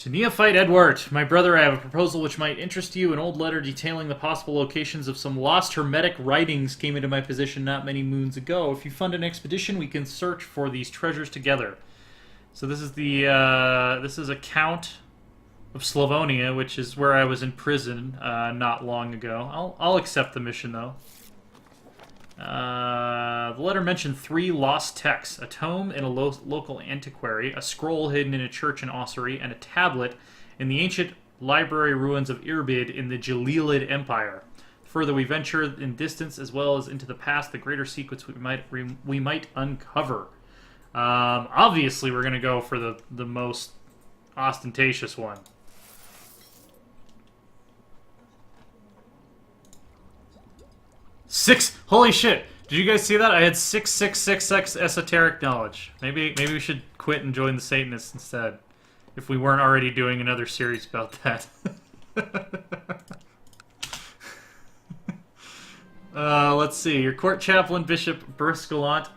To Neophyte Edward, my brother, I have a proposal which might interest you. An old letter detailing the possible locations of some lost hermetic writings came into my possession not many moons ago. If you fund an expedition, we can search for these treasures together. So this is the this is a count of Slavonia, which is where I was in prison not long ago. I'll accept the mission though. The letter mentioned 3 lost texts: a tome in a local antiquary, a scroll hidden in a church in Ossory, and a tablet in the ancient library ruins of Irbid in the Jalilid Empire. Further we venture in distance as well as into the past, the greater secrets we might uncover. Obviously we're going to go for the most ostentatious one. Holy shit! Did you guys see that? I had 666 esoteric knowledge. Maybe we should quit and join the Satanists instead. If we weren't already doing another series about that. Let's see. Your court chaplain, Bishop Briskelant,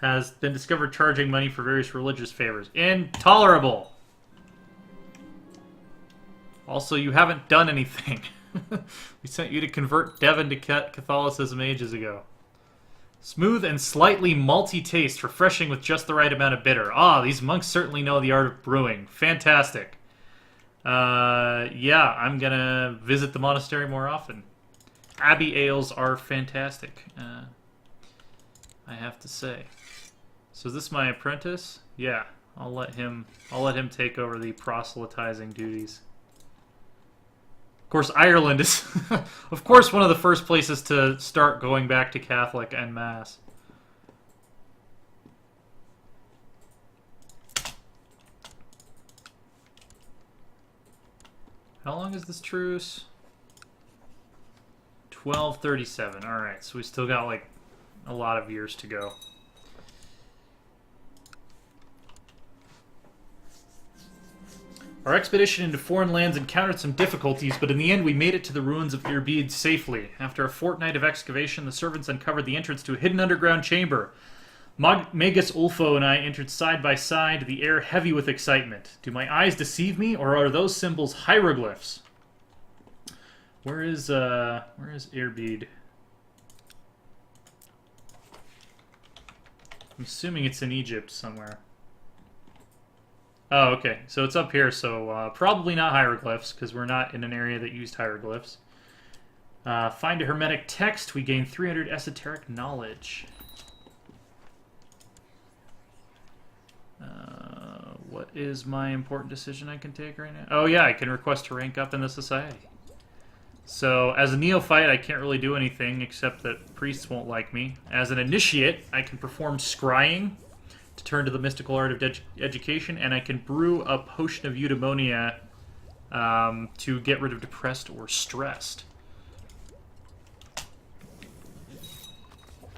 has been discovered charging money for various religious favors. Intolerable! Also, you haven't done anything. We sent you to convert Devon to Catholicism ages ago. Smooth and slightly malty taste, refreshing with just the right amount of bitter. Ah, these monks certainly know the art of brewing. Fantastic. Yeah, I'm gonna visit the monastery more often. Abbey ales are fantastic, I have to say. So is this my apprentice? Yeah, I'll let him take over the proselytizing duties. Of course, Ireland is, of course, one of the first places to start going back to Catholic en masse. How long is this truce? 1237. Alright, so we still got, like, a lot of years to go. Our expedition into foreign lands encountered some difficulties, but in the end we made it to the ruins of Irbid safely. After a fortnight of excavation, the servants uncovered the entrance to a hidden underground chamber. Magus Ulfo and I entered side by side, the air heavy with excitement. Do my eyes deceive me, or are those symbols hieroglyphs? Where is Irbid? I'm assuming it's in Egypt somewhere. Oh, okay. So it's up here, so probably not hieroglyphs, because we're not in an area that used hieroglyphs. Find a hermetic text. We gain 300 esoteric knowledge. What is my important decision I can take right now? Oh yeah, I can request to rank up in the society. So, as a neophyte, I can't really do anything, except that priests won't like me. As an initiate, I can perform scrying to turn to the mystical art of education, and I can brew a potion of eudaimonia to get rid of depressed or stressed.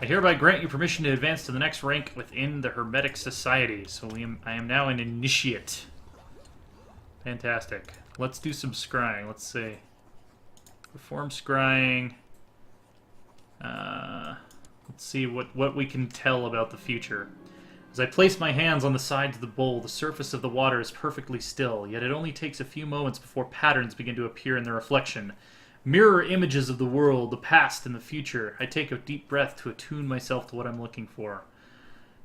I hereby grant you permission to advance to the next rank within the Hermetic Society. So I am now an initiate. Fantastic. Let's do some scrying. Let's see. Perform scrying. Let's see what we can tell about the future. As I place my hands on the sides of the bowl, the surface of the water is perfectly still, yet it only takes a few moments before patterns begin to appear in the reflection. Mirror images of the world, the past, and the future. I take a deep breath to attune myself to what I'm looking for.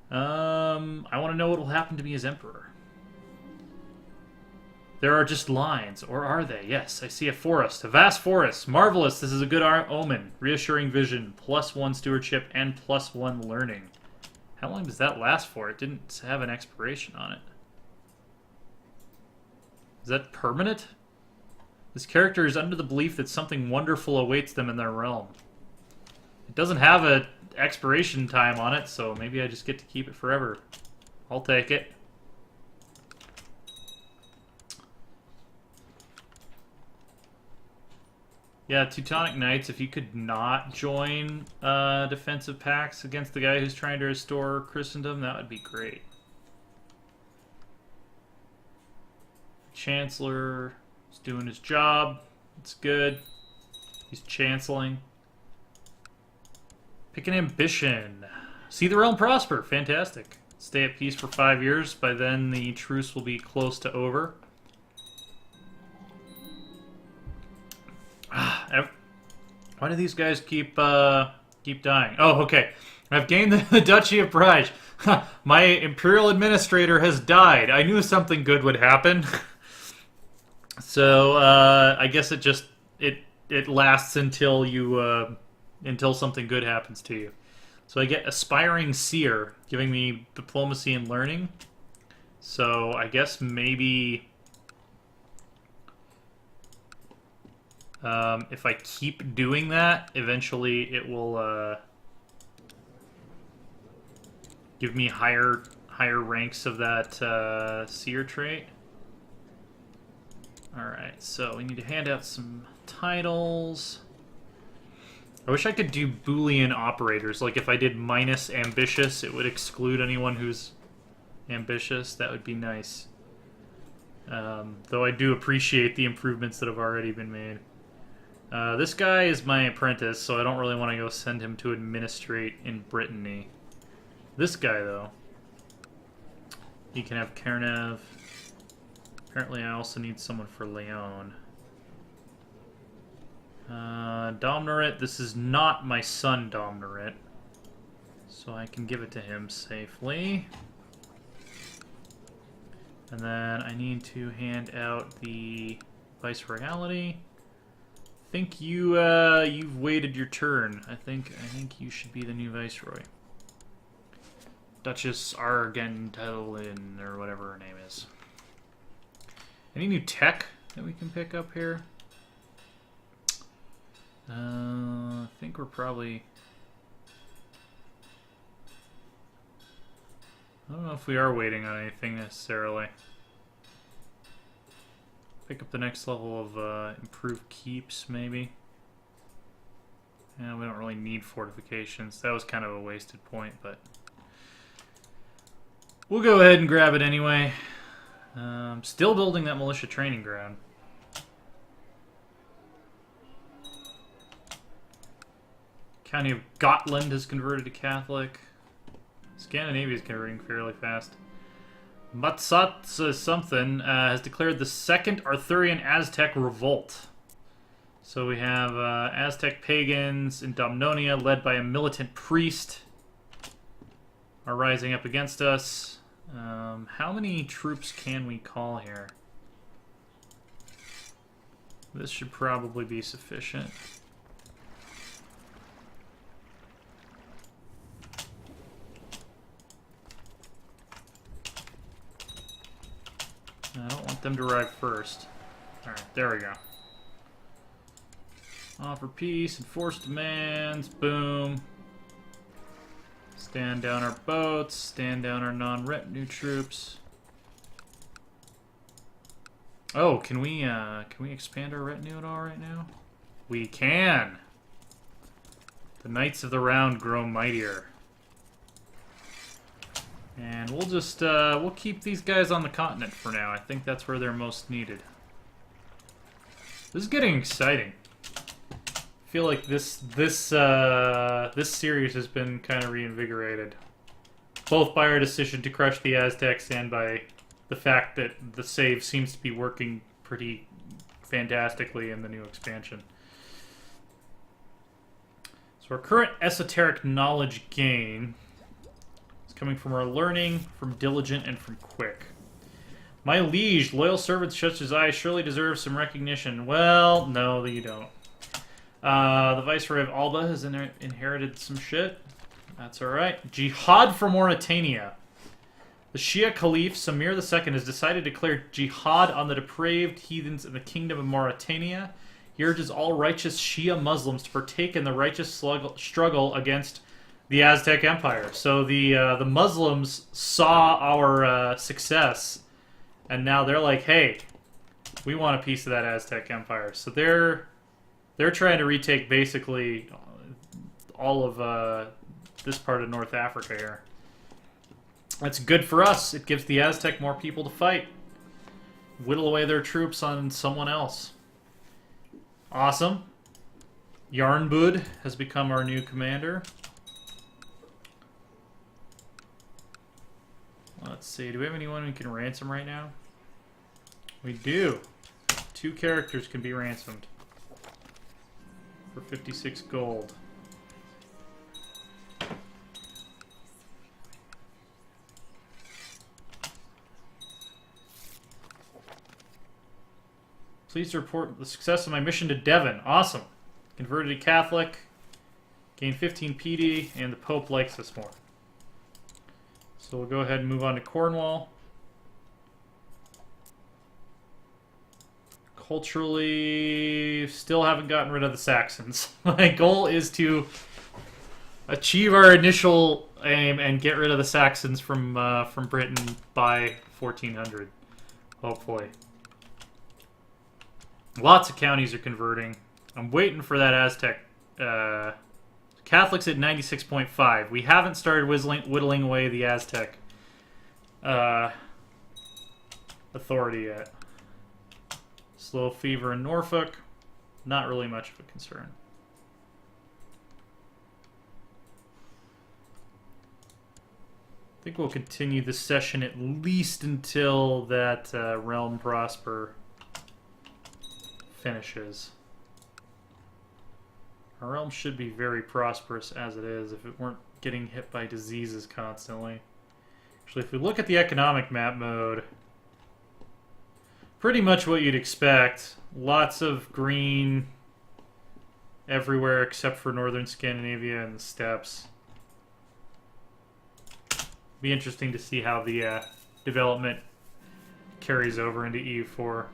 I want to know what will happen to me as Emperor. There are just lines, or are they? Yes, I see a forest, a vast forest. Marvelous, this is a good omen. Reassuring vision, +1 stewardship, and +1 learning. How long does that last for? It didn't have an expiration on it. Is that permanent? This character is under the belief that something wonderful awaits them in their realm. It doesn't have an expiration time on it, so maybe I just get to keep it forever. I'll take it. Yeah, Teutonic Knights, if you could not join defensive pacts against the guy who's trying to restore Christendom, that would be great. Chancellor is doing his job. It's good. He's chancelling. Pick an ambition. See the realm prosper. Fantastic. Stay at peace for 5 years. By then, the truce will be close to over. Why do these guys keep dying? Oh, okay. I've gained the Duchy of Pride. My Imperial Administrator has died. I knew something good would happen. So, I guess it lasts until you, until something good happens to you. So I get Aspiring Seer, giving me Diplomacy and Learning. So I guess maybe if I keep doing that, eventually it will give me higher ranks of that Seer trait. Alright, so we need to hand out some titles. I wish I could do Boolean operators. Like if I did minus ambitious, it would exclude anyone who's ambitious. That would be nice. Though I do appreciate the improvements that have already been made. This guy is my apprentice, so I don't really want to go send him to administrate in Brittany. This guy, though, he can have Cairnev. Apparently I also need someone for Leon. Domnarit, this is not my son Domnarit, so I can give it to him safely. And then I need to hand out the Viceroyalty. I think you've waited your turn. I think you should be the new Viceroy. Duchess Argentelin, or whatever her name is. Any new tech that we can pick up here? I think we're probably... I don't know if we are waiting on anything necessarily. Pick up the next level of improved keeps, maybe. Yeah, we don't really need fortifications. That was kind of a wasted point, but... we'll go ahead and grab it anyway. Still building that militia training ground. County of Gotland has converted to Catholic. Scandinavia is converting fairly fast. Matsats something has declared the Second Arthurian Aztec Revolt. So we have Aztec pagans in Domnonia, led by a militant priest, are rising up against us. How many troops can we call here? This should probably be sufficient. I don't want them to arrive first. Alright, there we go. Offer peace, enforce demands, boom. Stand down our boats, stand down our non-retinue troops. Oh, can we expand our retinue at all right now? We can! The Knights of the Round grow mightier. And we'll just, we'll keep these guys on the continent for now. I think that's where they're most needed. This is getting exciting. I feel like this series has been kind of reinvigorated. Both by our decision to crush the Aztecs and by the fact that the save seems to be working pretty fantastically in the new expansion. So our current esoteric knowledge gain... coming from our learning, from diligent, and from quick. My liege, loyal servants such as I surely deserve some recognition. Well, no, you don't. The Viceroy of Alba has inherited some shit. That's alright. Jihad for Mauritania. The Shia Caliph, Samir II, has decided to declare jihad on the depraved heathens in the Kingdom of Mauritania. He urges all righteous Shia Muslims to partake in the righteous struggle against the Aztec Empire. So the Muslims saw our success, and now they're like, hey, we want a piece of that Aztec Empire. So they're trying to retake basically all of this part of North Africa here. That's good for us. It gives the Aztec more people to fight. Whittle away their troops on someone else. Awesome. Yarnbud has become our new commander. Let's see. Do we have anyone we can ransom right now? We do. 2 characters can be ransomed for 56 gold. Pleased to report the success of my mission to Devon. Awesome. Converted to Catholic. Gained 15 PD, and the Pope likes us more. So we'll go ahead and move on to Cornwall. Culturally, still haven't gotten rid of the Saxons. My goal is to achieve our initial aim and get rid of the Saxons from Britain by 1400, hopefully. Lots of counties are converting. I'm waiting for that Aztec. Catholics at 96.5. We haven't started whittling away the Aztec authority yet. Slow fever in Norfolk. Not really much of a concern. I think we'll continue this session at least until that Realm Prosper finishes. Our realm should be very prosperous as it is if it weren't getting hit by diseases constantly. Actually, if we look at the economic map mode, pretty much what you'd expect. Lots of green everywhere except for northern Scandinavia and the steppes. Be interesting to see how the development carries over into EU4.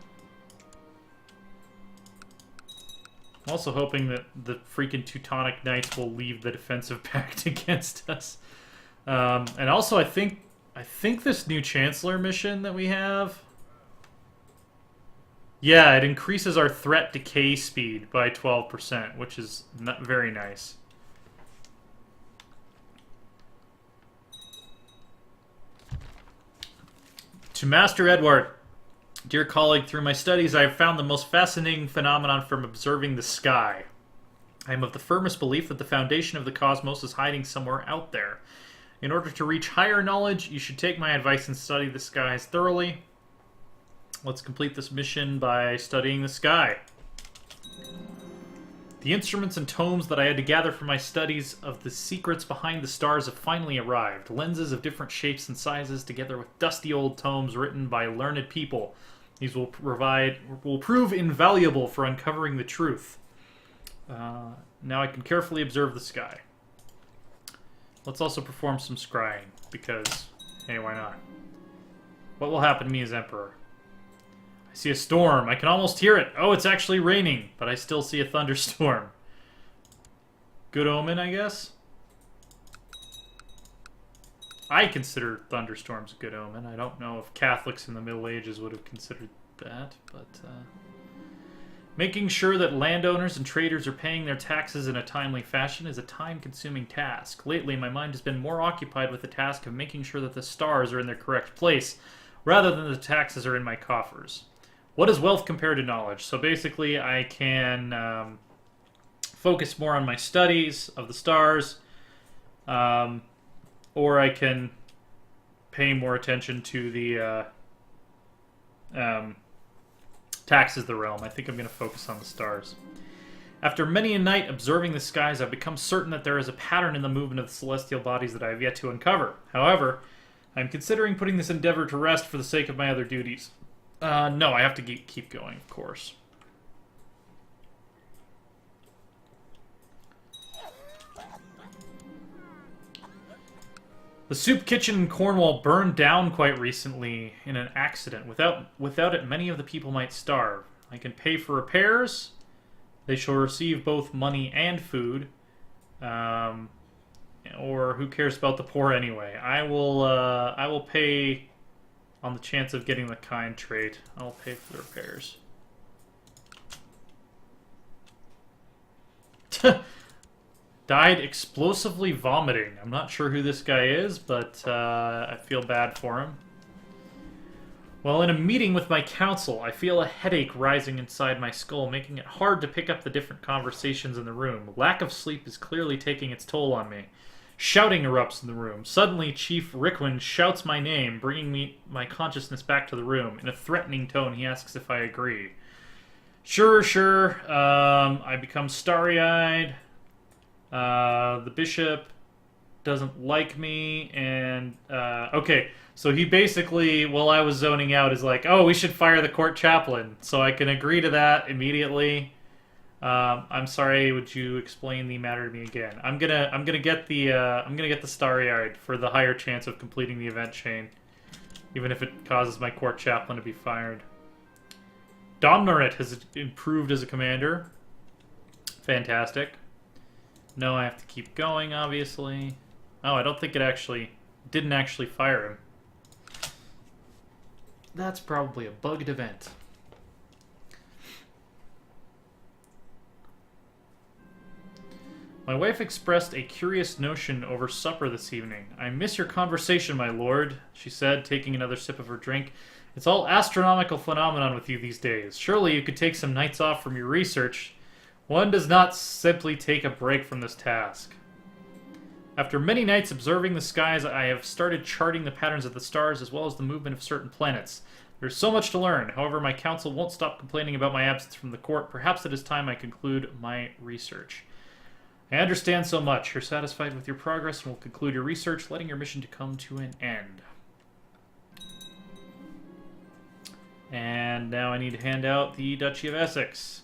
I'm also hoping that the freaking Teutonic Knights will leave the defensive pact against us. And also, I think this new Chancellor mission that we have... Yeah, it increases our threat decay speed by 12%, which is not very nice. To Master Edward... Dear colleague, through my studies I have found the most fascinating phenomenon from observing the sky. I am of the firmest belief that the foundation of the cosmos is hiding somewhere out there. In order to reach higher knowledge, you should take my advice and study the skies thoroughly. Let's complete this mission by studying the sky. The instruments and tomes that I had to gather for my studies of the secrets behind the stars have finally arrived. Lenses of different shapes and sizes, together with dusty old tomes written by learned people. These will prove invaluable for uncovering the truth. Now I can carefully observe the sky. Let's also perform some scrying, because, hey, why not? What will happen to me as Emperor? I see a storm. I can almost hear it. Oh, it's actually raining, but I still see a thunderstorm. Good omen, I guess? I consider thunderstorms a good omen. I don't know if Catholics in the Middle Ages would have considered that, but... Making sure that landowners and traders are paying their taxes in a timely fashion is a time-consuming task. Lately, my mind has been more occupied with the task of making sure that the stars are in their correct place, rather than the taxes are in my coffers. What is wealth compared to knowledge? So basically, I can focus more on my studies of the stars, or I can pay more attention to the taxes of the realm. I think I'm going to focus on the stars. After many a night observing the skies, I've become certain that there is a pattern in the movement of the celestial bodies that I have yet to uncover. However, I'm considering putting this endeavor to rest for the sake of my other duties. No, I have to keep going, of course. The soup kitchen in Cornwall burned down quite recently in an accident. Without it, many of the people might starve. I can pay for repairs. They shall receive both money and food. Or who cares about the poor anyway? I will pay on the chance of getting the kind trait. I'll pay for the repairs. Died explosively vomiting. I'm not sure who this guy is, but I feel bad for him. While in a meeting with my council, I feel a headache rising inside my skull, making it hard to pick up the different conversations in the room. Lack of sleep is clearly taking its toll on me. Shouting erupts in the room. Suddenly, Chief Rickwind shouts my name, bringing my consciousness back to the room. In a threatening tone, he asks if I agree. Sure. I become starry-eyed. The bishop doesn't like me, and okay, so he basically, while I was zoning out, is like, oh, we should fire the court chaplain, so I can agree to that immediately. I'm sorry, would you explain the matter to me again? I'm gonna get the starry-eyed for the higher chance of completing the event chain, even if it causes my court chaplain to be fired. Domnaret has improved as a commander. Fantastic. No, I have to keep going, obviously. Oh, I don't think it didn't actually fire him. That's probably a bugged event. My wife expressed a curious notion over supper this evening. I miss your conversation, my lord, she said, taking another sip of her drink. It's all astronomical phenomenon with you these days. Surely you could take some nights off from your research. One does not simply take a break from this task. After many nights observing the skies, I have started charting the patterns of the stars as well as the movement of certain planets. There's so much to learn. However, my council won't stop complaining about my absence from the court. Perhaps it is time I conclude my research. I understand so much. You're satisfied with your progress and will conclude your research, letting your mission to come to an end. And now I need to hand out the Duchy of Essex.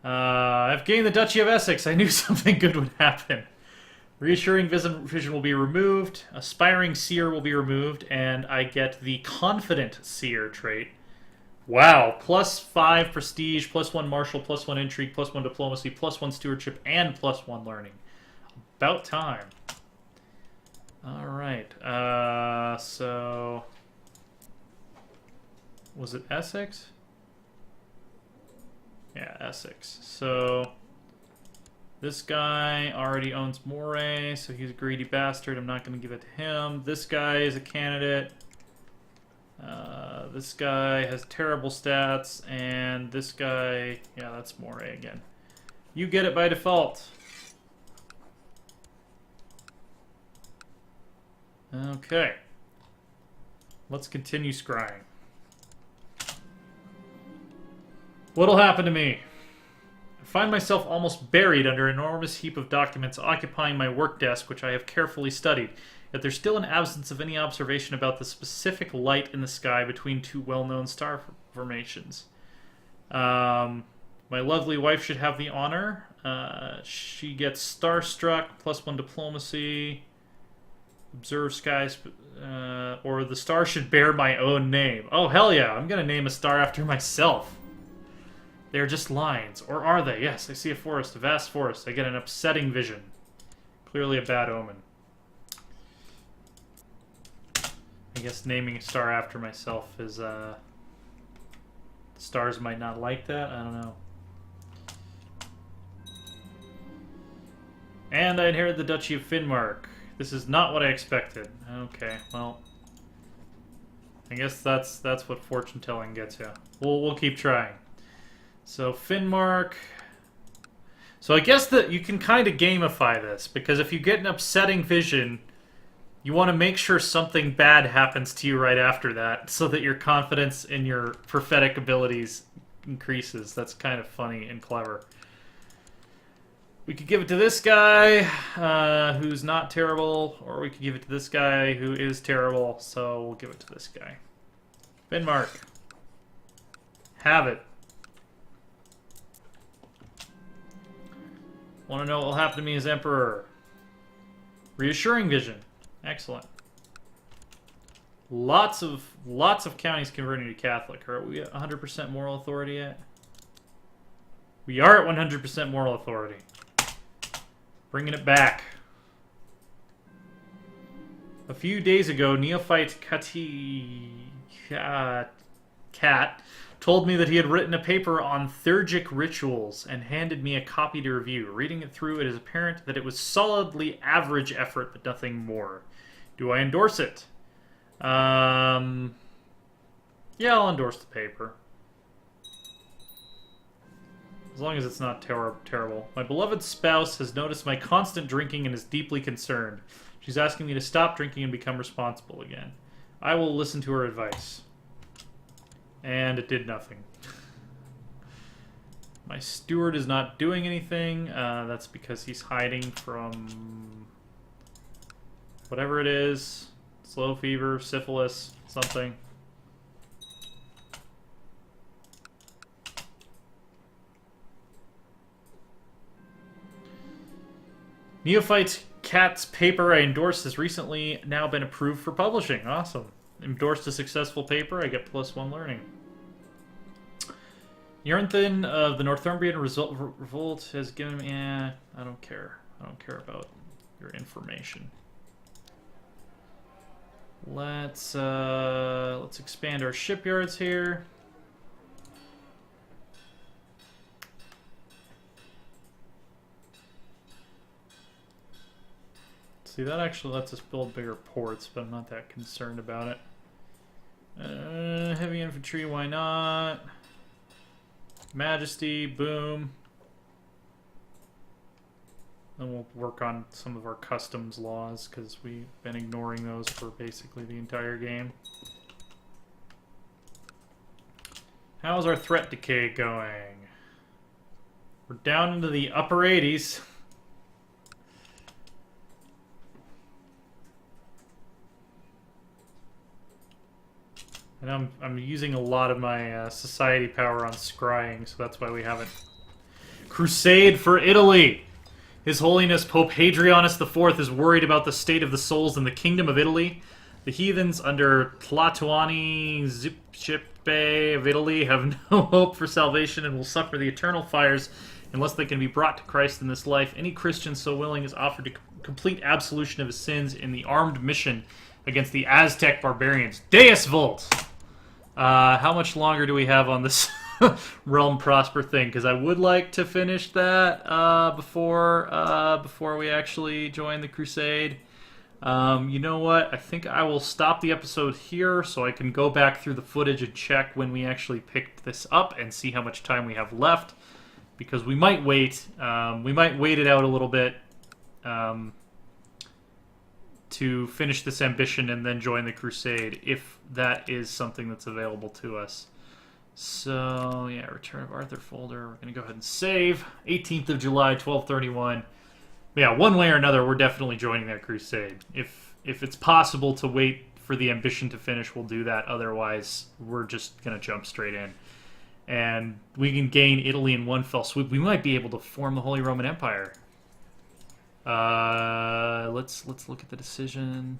I've gained the Duchy of Essex. I knew something good would happen. Reassuring vision will be removed. Aspiring Seer will be removed. And I get the Confident Seer trait. Wow. +5 Prestige, +1 Martial, +1 Intrigue, +1 Diplomacy, +1 Stewardship, and +1 Learning. About time. Alright. So... Was it Essex? Yeah, Essex. So... This guy already owns Moray, so he's a greedy bastard. I'm not going to give it to him. This guy is a candidate. This guy has terrible stats, and this guy... Yeah, that's Moray again. You get it by default. Okay. Let's continue scrying. What'll happen to me? I find myself almost buried under an enormous heap of documents occupying my work desk, which I have carefully studied. Yet there's still an absence of any observation about the specific light in the sky between two well-known star formations. My lovely wife should have the honor. She gets Starstruck, +1 Diplomacy, Observe Skies, or the star should bear my own name. Oh, hell yeah, I'm gonna name a star after myself. They're just lines. Or are they? Yes, I see a forest, a vast forest. I get an upsetting vision. Clearly a bad omen. I guess naming a star after myself is, stars might not like that. I don't know. And I inherit the Duchy of Finnmark. This is not what I expected. Okay, well... I guess that's what fortune telling gets you. We'll keep trying. So, Finnmark... So I guess that you can kind of gamify this, because if you get an upsetting vision... You want to make sure something bad happens to you right after that, so that your confidence in your prophetic abilities increases. That's kind of funny and clever. We could give it to this guy, who's not terrible, or we could give it to this guy who is terrible, so we'll give it to this guy. Finnmark. Have it. Want to know what will happen to me as Emperor? Reassuring vision. Excellent. Lots of counties converting to Catholic. Are we at 100% moral authority yet? We are at 100% moral authority. Bringing it back. A few days ago, neophyte Cat told me that he had written a paper on theurgic rituals and handed me a copy to review. Reading it through, it is apparent that it was solidly average effort, but nothing more. Do I endorse it? Yeah, I'll endorse the paper. As long as it's not terrible. My beloved spouse has noticed my constant drinking and is deeply concerned. She's asking me to stop drinking and become responsible again. I will listen to her advice. And it did nothing. My steward is not doing anything. That's because he's hiding from whatever it is. Slow fever, syphilis, something. Neophyte Cat's paper I endorsed has recently now been approved for publishing. Awesome. Endorsed a successful paper, I get +1 learning. Uranthan of the Northumbrian Revolt has given me... I don't care. I don't care about your information. Let's expand our shipyards here. See, that actually lets us build bigger ports, but I'm not that concerned about it. Heavy infantry, why not? Majesty, boom. Then we'll work on some of our customs laws, because we've been ignoring those for basically the entire game. How's our threat decay going? We're down into the upper 80s. And I'm using a lot of my society power on scrying, so that's why we haven't... Crusade for Italy! His Holiness Pope Hadrianus IV is worried about the state of the souls in the Kingdom of Italy. The heathens under Tlatoani Zipcipe of Italy have no hope for salvation and will suffer the eternal fires unless they can be brought to Christ in this life. Any Christian so willing is offered to complete absolution of his sins in the armed mission against the Aztec barbarians. Deus Vult! How much longer do we have on this Realm Prosper thing? Because I would like to finish that before we actually join the Crusade. You know what? I think I will stop the episode here so I can go back through the footage and check when we actually picked this up and see how much time we have left. Because we might wait. We might wait it out a little bit. To finish this ambition and then join the Crusade, if that is something that's available to us. So, yeah, Return of Arthur folder. We're going to go ahead and save. 18th of July, 1231. Yeah, one way or another, we're definitely joining that Crusade. If it's possible to wait for the ambition to finish, we'll do that. Otherwise, we're just going to jump straight in. And we can gain Italy in one fell swoop. We might be able to form the Holy Roman Empire. Let's look at the decision.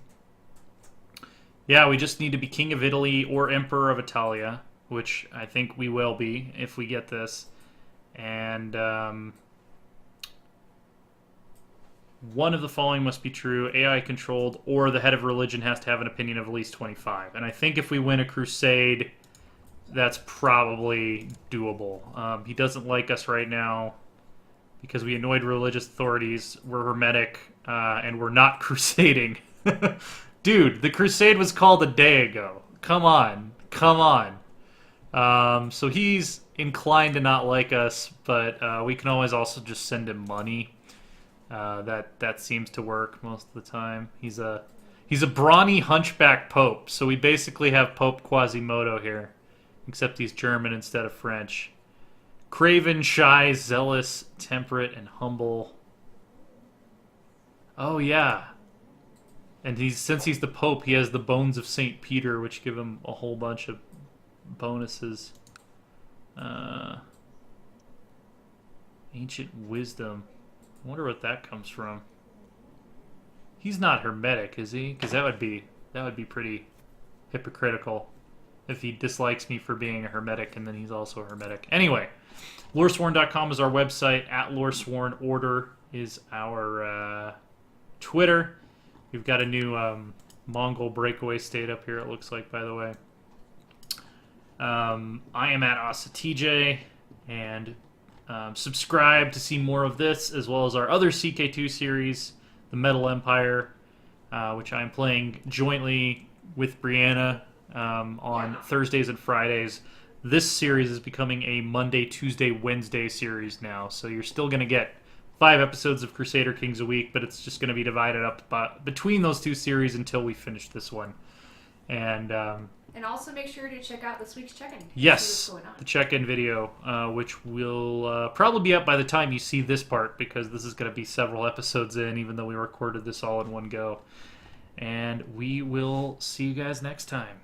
Yeah, we just need to be King of Italy or Emperor of Italia, which I think we will be if we get this. And one of the following must be true: AI controlled, or the head of religion has to have an opinion of at least 25. And I think if we win a crusade, that's probably doable. He doesn't like us right now because we annoyed religious authorities. We're hermetic, and we're not crusading. Dude, the crusade was called a day ago. Come on. Come on. So he's inclined to not like us, but we can always also just send him money. That seems to work most of the time. He's a brawny hunchback pope, so we basically have Pope Quasimodo here, except he's German instead of French. Craven, shy, zealous, temperate, and humble. Oh yeah. And since he's the Pope, he has the bones of St. Peter, which give him a whole bunch of bonuses. Ancient wisdom. I wonder what that comes from. He's not hermetic, is he? Because that would be pretty hypocritical if he dislikes me for being a hermetic and then he's also a hermetic. Anyway, Loresworn.com is our website. At Loresworn Order is our Twitter. We've got a new Mongol breakaway state up here, it looks like, by the way. I am at AsaTJ, and subscribe to see more of this, as well as our other CK2 series, The Metal Empire, which I'm playing jointly with Brianna on Thursdays and Fridays. This series is becoming a Monday, Tuesday, Wednesday series now. So you're still going to get 5 episodes of Crusader Kings a week, but it's just going to be divided up between those 2 series until we finish this one. And also make sure to check out this week's check-in. Yes, the check-in video, which will probably be up by the time you see this part, because this is going to be several episodes in, even though we recorded this all in one go. And we will see you guys next time.